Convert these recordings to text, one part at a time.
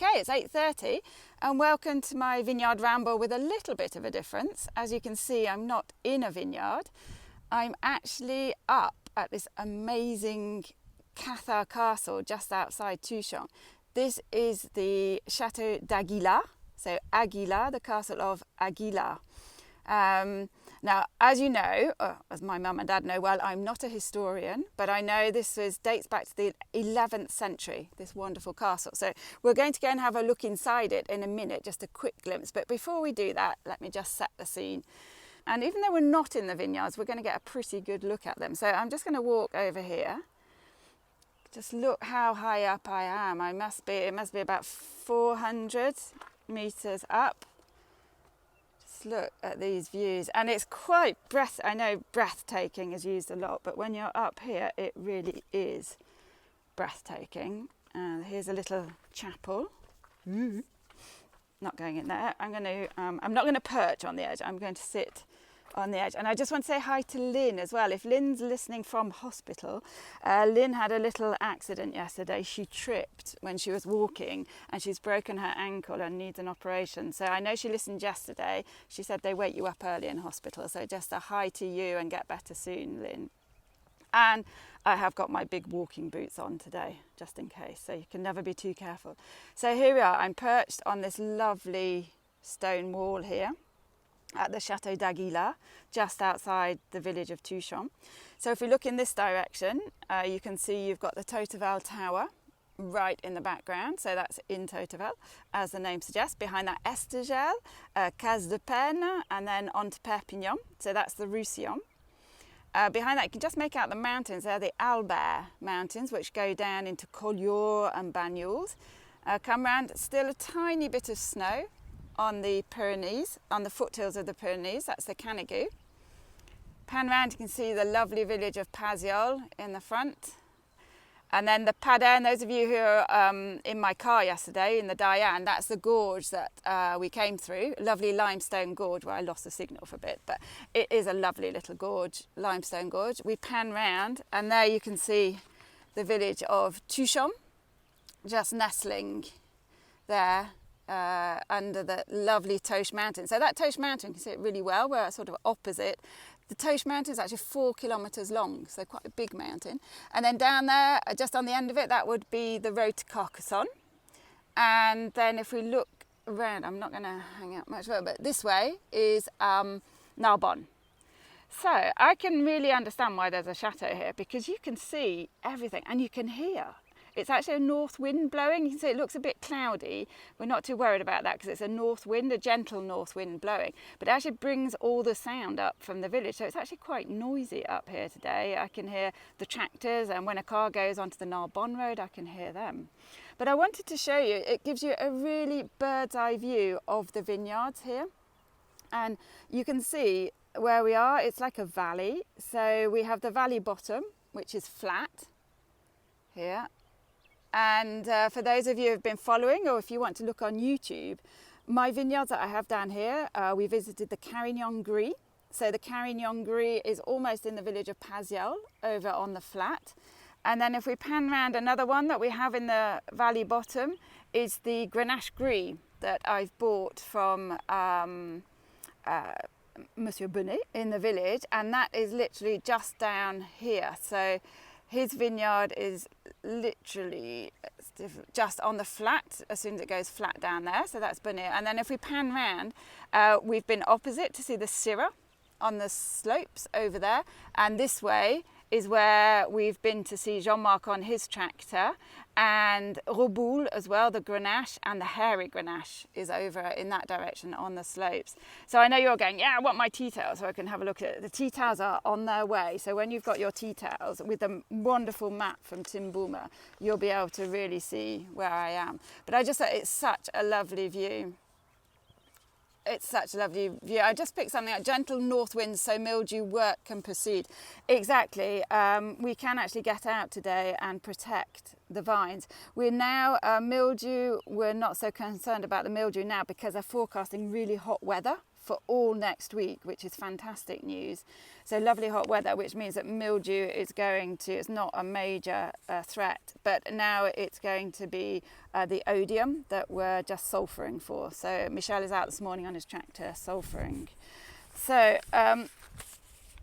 Okay, it's 8:30 and welcome to my vineyard ramble with a little bit of a difference. As you can see, I'm not in a vineyard. I'm actually up at this amazing CHATEAU castle just outside Tuchan. This is the CHATEAU D'AGUILAR, so Aguilar, the castle of Aguilar. Now, as you know, as my mum and dad know well, I'm not a historian, but I know this dates back to the 11th century, this wonderful castle. So we're going to go and have a look inside it in a minute, just a quick glimpse. But before we do that, let me just set the scene. And even though we're not in the vineyards, we're going to get a pretty good look at them. So I'm just going to walk over here. Just look how high up I am. It must be about 400 meters up. Look at these views, and it's quite I know breathtaking is used a lot, but when you're up here it really is breathtaking. Here's a little chapel. Not going in there. I'm not going to perch on the edge. I'm going to sit on the edge. And I just want to say hi to Lynn as well. If Lynn's listening from hospital, Lynn had a little accident yesterday. She tripped when she was walking and she's broken her ankle and needs an operation. So I know she listened yesterday. She said they wake you up early in hospital. So just a hi to you and get better soon, Lynn. And I have got my big walking boots on today, just in case. So you can never be too careful. So here we are. I'm perched on this lovely stone wall here at the CHATEAU D'AGUILAR, just outside the village of Tuchan. So if we look in this direction, you can see you've got the Toteval Tower right in the background. So that's in Toteval, as the name suggests. Behind that, Estegel, Case de Penne, and then on to Perpignan. So that's the Roussillon. Behind that, you can just make out the mountains. They're the Albert Mountains, which go down into Collioure and Banyuls. Come round, still a tiny bit of snow on the Pyrenees, on the foothills of the Pyrenees. That's the Canigou. Pan round, you can see the lovely village of Paziol in the front. And then the Padin, those of you who were in my car yesterday in the Diane, that's the gorge that we came through, a lovely limestone gorge where I lost the signal for a bit, but it is a lovely little gorge, limestone gorge. We pan round and there you can see the village of Tuchan, just nestling there under the lovely Toche Mountain. So that Toche Mountain, you can see it really well, we're sort of opposite. The Toche Mountain is actually 4 kilometres long, so quite a big mountain. And then down there, just on the end of it, that would be the road to Carcassonne. And then if we look around, I'm not going to hang out much further, but this way is Narbonne. So I can really understand why there's a chateau here, because you can see everything and you can hear. It's actually a north wind blowing. You can see it looks a bit cloudy. We're not too worried about that because it's a north wind, a gentle north wind blowing. But it actually brings all the sound up from the village. So it's actually quite noisy up here today. I can hear the tractors, and when a car goes onto the Narbonne road, I can hear them. But I wanted to show you, it gives you a really bird's eye view of the vineyards here. And you can see where we are, it's like a valley. So we have the valley bottom, which is flat here. And for those of you who have been following, or if you want to look on YouTube, my vineyards that I have down here, we visited the Carignan Gris. So the Carignan Gris is almost in the village of Paziol, over on the flat. And then if we pan round, another one that we have in the valley bottom is the Grenache Gris that I've bought from Monsieur Bonnet in the village. And that is literally just down here. So his vineyard is literally just on the flat, as soon as it goes flat down there. So that's Bonnet. And then if we pan round, we've been opposite to see the Syrah on the slopes over there. And this way is where we've been to see Jean-Marc on his tractor, and Roboul as well, the Grenache, and the hairy Grenache is over in that direction on the slopes. So I know you're going, yeah, I want my tea towels so I can have a look at it. The tea towels are on their way. So when you've got your tea towels with a wonderful map from Tim Boomer, you'll be able to really see where I am. But I just thought it's such a lovely view. It's such a lovely view. I just picked something up. Gentle north winds, so mildew work can proceed. Exactly. We can actually get out today and protect the vines. We're now mildew. We're not so concerned about the mildew now because they're forecasting really hot weather for all next week, which is fantastic news. So lovely hot weather, which means that mildew is going to, it's not a major threat, but now it's going to be the odium that we're just sulfuring for. So Michel is out this morning on his tractor sulfuring. So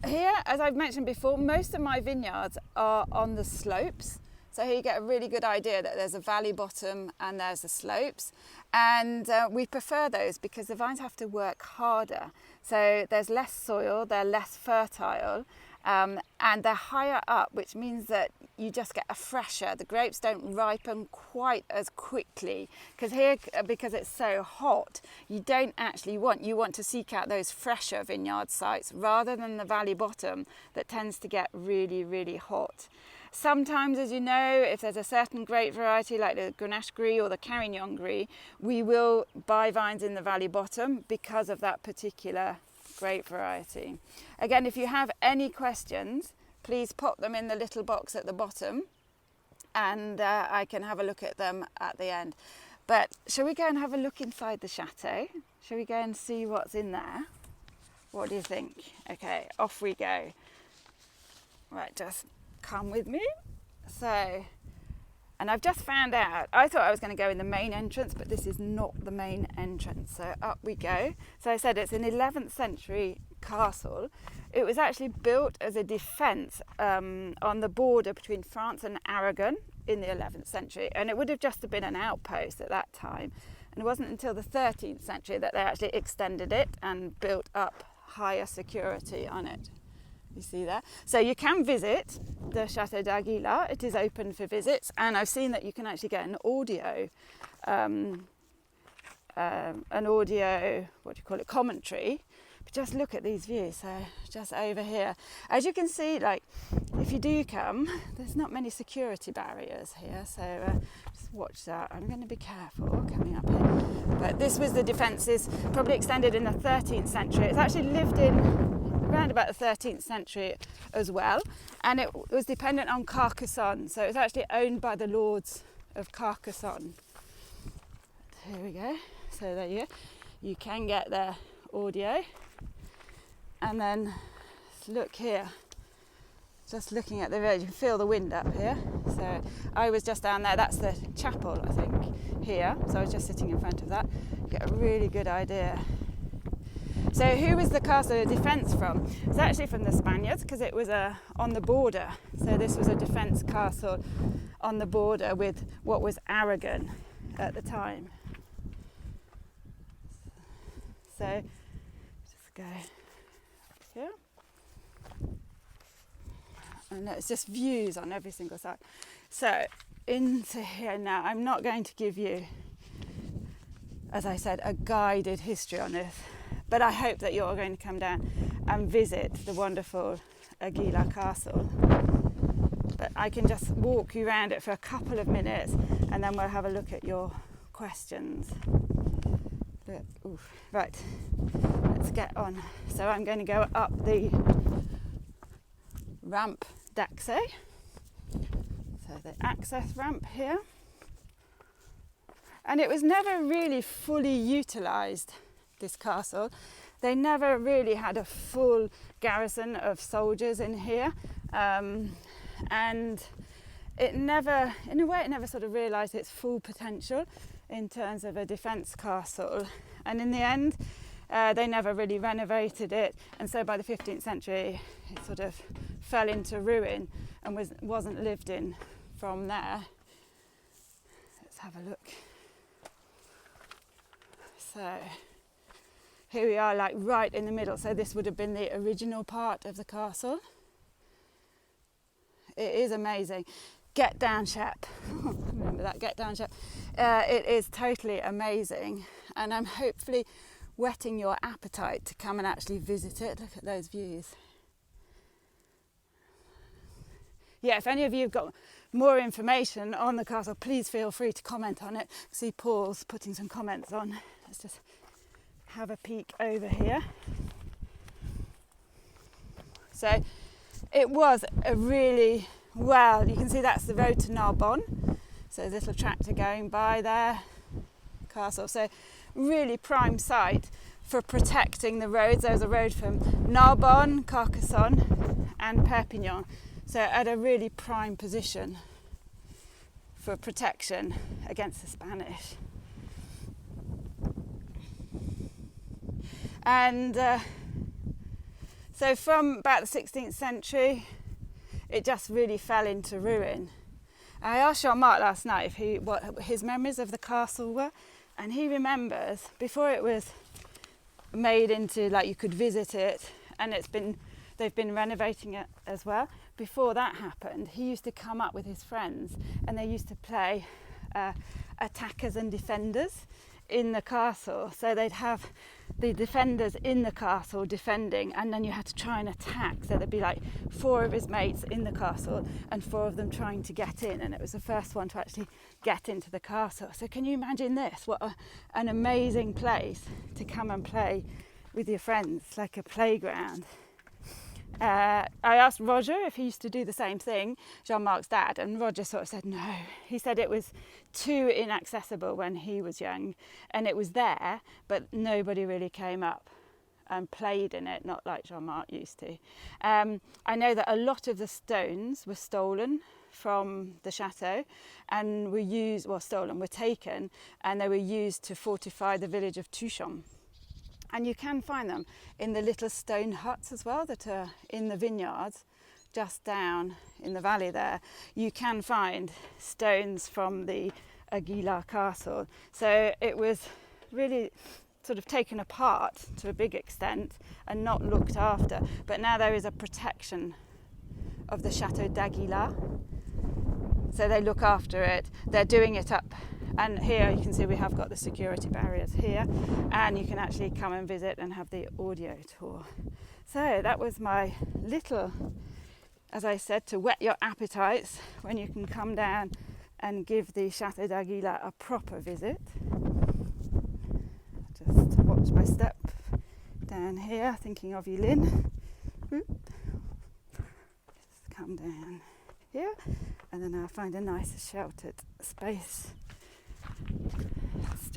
here, as I've mentioned before, most of my vineyards are on the slopes. So here you get a really good idea that there's a valley bottom and there's the slopes. And we prefer those because the vines have to work harder. So there's less soil, they're less fertile, and they're higher up, which means that you just get a fresher. The grapes don't ripen quite as quickly because here, because it's so hot, you want to seek out those fresher vineyard sites rather than the valley bottom that tends to get really, really hot. Sometimes, as you know, if there's a certain grape variety like the Grenache Gris or the Carignan Gris, we will buy vines in the valley bottom because of that particular grape variety. Again, if you have any questions, please pop them in the little box at the bottom and I can have a look at them at the end. But shall we go and have a look inside the chateau? Shall we go and see what's in there? What do you think? Okay, off we go. Right, just come with me. So, and I've just found out, I thought I was going to go in the main entrance, but this is not the main entrance. So up we go. So I said it's an 11th century castle. It was actually built as a defence on the border between France and Aragon in the 11th century, and it would have just been an outpost at that time. And it wasn't until the 13th century that they actually extended it and built up higher security on it. You see there? So you can visit the CHATEAU D'AGUILAR. It is open for visits, and I've seen that you can actually get an audio, what do you call it, commentary. But just look at these views. So just over here, as you can see, like if you do come, there's not many security barriers here. So just watch that. I'm going to be careful coming up here. But this was the defences, probably extended in the 13th century. It's actually lived in around about the 13th century as well, and it was dependent on Carcassonne, so it was actually owned by the lords of Carcassonne. Here we go. So there you go. You can get their audio, and then look here, just looking at the road, you can feel the wind up here. So I was just down there, that's the chapel I think here, so I was just sitting in front of that. You get a really good idea. So who was the castle a defence from? It's actually from the Spaniards, because it was on the border. So this was a defence castle on the border with what was Aragon at the time. So just go here. And it's just views on every single side. So into here now, I'm not going to give you, as I said, a guided history on this. But I hope that you're going to come down and visit the wonderful Aguilar Castle. But I can just walk you around it for a couple of minutes and then we'll have a look at your questions. Right, let's get on. So I'm going to go up the ramp d'accès. So the access ramp here. And it was never really fully utilised, this castle. They never really had a full garrison of soldiers in here, and it never, in a way, it never sort of realised its full potential in terms of a defence castle. And in the end, they never really renovated it, and so by the 15th century it sort of fell into ruin and wasn't lived in from there. Let's have a look. So here we are, like right in the middle. So this would have been the original part of the castle. It is amazing. Get down, chap. Remember that, get down, chap. It is totally amazing, and I'm hopefully whetting your appetite to come and actually visit it. Look at those views. Yeah, if any of you have got more information on the castle, please feel free to comment on it. See Paul's putting some comments on. Let's just have a peek over here. So it was a really, well, you can see that's the road to Narbonne. So there's a little tractor going by there, castle. So really prime site for protecting the roads. There was a road from Narbonne, Carcassonne and Perpignan, so at a really prime position for protection against the Spanish. And so from about the 16th century, it just really fell into ruin. I asked Jean-Marc last night what his memories of the castle were, and he remembers before it was made into, like, you could visit it, and they've been renovating it as well. Before that happened, he used to come up with his friends and they used to play attackers and defenders in the castle. So they'd have the defenders in the castle defending, and then you had to try and attack. So there'd be like 4 of his mates in the castle and 4 of them trying to get in, and it was the first one to actually get into the castle. So can you imagine this? What an amazing place to come and play with your friends, like a playground. I asked Roger if he used to do the same thing, Jean-Marc's dad, and Roger sort of said no. He said it was too inaccessible when he was young, and it was there, but nobody really came up and played in it, not like Jean-Marc used to. I know that a lot of the stones were stolen from the chateau and were taken, and they were used to fortify the village of Tuchan. And you can find them in the little stone huts as well that are in the vineyards, just down in the valley there. You can find stones from the Aguilar castle. So it was really sort of taken apart to a big extent and not looked after. But now there is a protection of the CHATEAU D'AGUILAR. So they look after it. They're doing it up. And here you can see we have got the security barriers here, and you can actually come and visit and have the audio tour. So that was my little, as I said, to whet your appetites when you can come down and give the CHATEAU D'AGUILAR a proper visit. Just watch my step down here, thinking of you, Lynn. Just come down here, and then I'll find a nice sheltered space.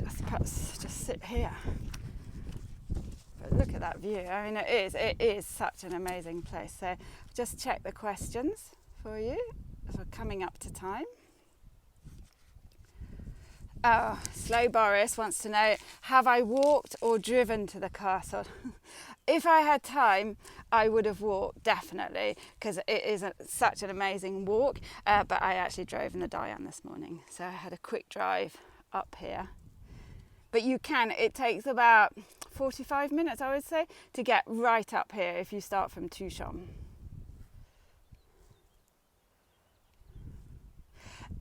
Let's perhaps just sit here. But look at that view. I mean, it is such an amazing place. So just check the questions for you as we're coming up to time. Oh, Slow Boris wants to know, have I walked or driven to the castle? If I had time, I would have walked, definitely, because it is such an amazing walk. But I actually drove in the Diane this morning, so I had a quick drive up here. But you can, it takes about 45 minutes, I would say, to get right up here if you start from Tuchan.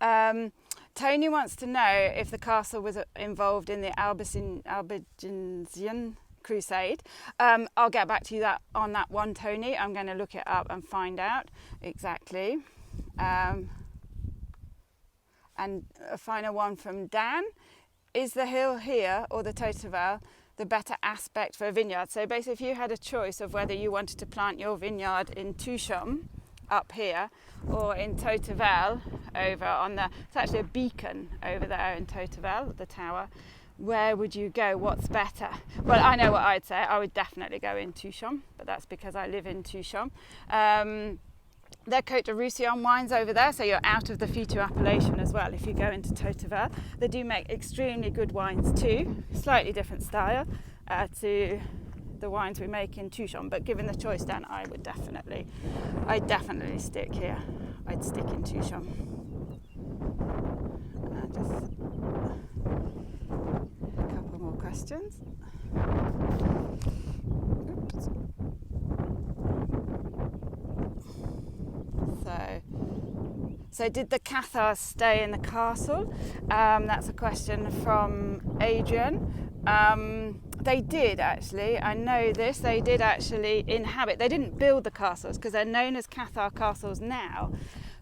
Tony wants to know if the castle was involved in the Albigensian crusade. I'll get back to you on that one, Tony. I'm going to look it up and find out exactly. And a final one from Dan. Is the hill here or the Toteval the better aspect for a vineyard? So basically, if you had a choice of whether you wanted to plant your vineyard in Tuchan up here or in Toteval over on it's actually a beacon over there in Toteval, the tower, where would you go? What's better? Well, I know what I'd say. I would definitely go in Tuchan, but that's because I live in Tuchan. They're Côte de Roussillon wines over there, so you're out of the Fitu appellation as well if you go into Toteval. They do make extremely good wines too, slightly different style to the wines we make in Tuchan, but given the choice, Dan, I'd definitely stick here. I'd stick in Tuchan. Just a couple more questions. Oops. So did the Cathars stay in the castle? That's a question from Adrian. They did actually, I know this, they did actually inhabit. They didn't build the castles because they're known as Cathar castles now,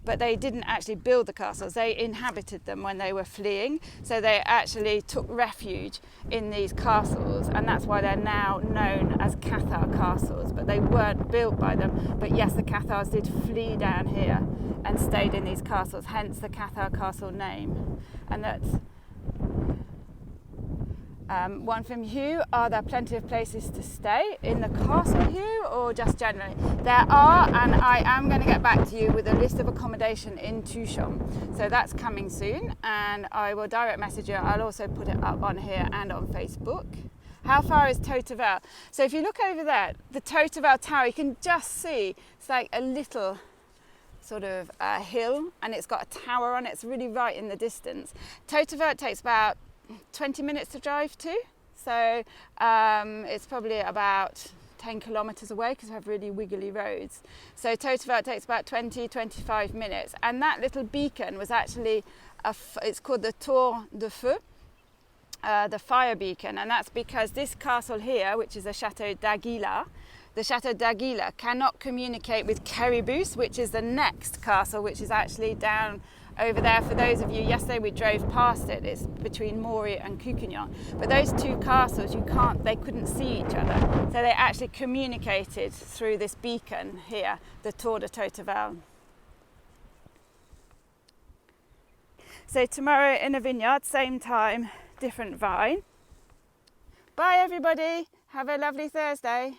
but they didn't actually build the castles. They inhabited them when they were fleeing. So they actually took refuge in these castles, and that's why they're now known as Cathar castles, but they weren't built by them. But yes, the Cathars did flee down here and stayed in these castles, hence the Cathar castle name. And that's One from Hugh, are there plenty of places to stay in the castle, Hugh, or just generally? There are, and I am going to get back to you with a list of accommodation in Tuchan. So that's coming soon, and I will direct message you. I'll also put it up on here and on Facebook. How far is CHATEAU? So if you look over there, the CHATEAU Tower, you can just see it's like a little sort of hill, and it's got a tower on it. It's really right in the distance. CHATEAU takes about 20 minutes to drive to, so it's probably about 10 kilometers away because we have really wiggly roads. So CHATEAU takes about 20-25 minutes, and that little beacon was actually it's called the Tour de Feu, the fire beacon, and that's because this castle here, which is the CHATEAU D'Aguilar, the CHATEAU D'Aguilar cannot communicate with Keribus, which is the next castle, which is actually down over there. For those of you, yesterday we drove past it. It's between Mori and Tuchan. But those two castles, they couldn't see each other. So they actually communicated through this beacon here, the Tour de CHATEAU. So tomorrow in a vineyard, same time, different vine. Bye everybody. Have a lovely Thursday.